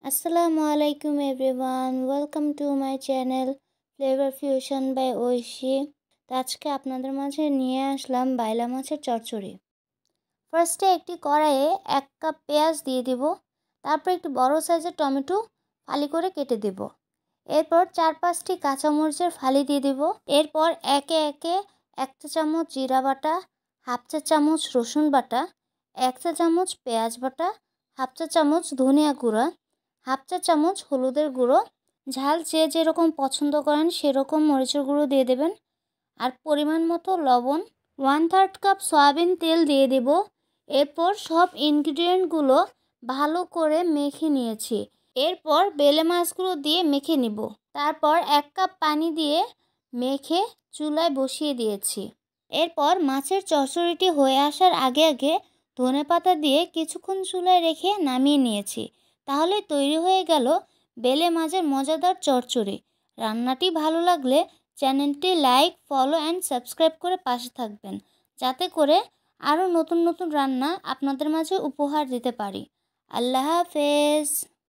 আসসালামু আলাইকুম everyone, welcome to my channel Flavour Fusion by Oishi. তো আজকে আপনাদের মাঝে নিয়ে আসলাম বাইলা মাছের চচ্চড়ি। ফার্স্টে একটি কড়াইয়ে 1 কাপ পেঁয়াজ দিয়ে দিব। তারপর একটি বড় সাইজের টমেটো ফালি করে কেটে দেব। এরপর 4-5টি কাঁচামরিচের ফালি দিয়ে দিব। এরপর একে একে 1 চা চামচ জিরা বাটা, 1/2 চা চামচ রসুন বাটা, 1 চা চামচ পেঁয়াজ বাটা, 1/2 চা চামচ ধনিয়া গুঁড়া, 1/2 চা চামচ হলুদের গুঁড়ো, ঝাল যে যেরকম পছন্দ করেন সেরকম মরিচের গুঁড়ো দিয়ে দেবেন, আর পরিমাণ মতো লবণ। 1/3 কাপ সয়াবিন তেল দিয়ে দেব। এরপর সব ইনগ্রিডিয়েন্টগুলো ভালো করে মেখে নিয়েছি। এরপর বেলে মাছগুলো দিয়ে মেখে নিব। তারপর 1 কাপ পানি দিয়ে মেখে চুলায় বসিয়ে দিয়েছি। এরপর মাছের চচ্চড়িটি হয়ে আসার আগে আগে ধনেপাতা দিয়ে কিছুক্ষণ চুলায় রেখে নামিয়ে নিয়েছি। তাহলে তৈরি হয়ে গেল বেলে মাছের মজাদার চচ্চড়ি। রান্নাটি ভালো লাগলে চ্যানেলটি লাইক, ফলো অ্যান্ড সাবস্ক্রাইব করে পাশে থাকবেন, যাতে করে আরও নতুন নতুন রান্না আপনাদের মাঝে উপহার দিতে পারি। আল্লাহ হাফেজ।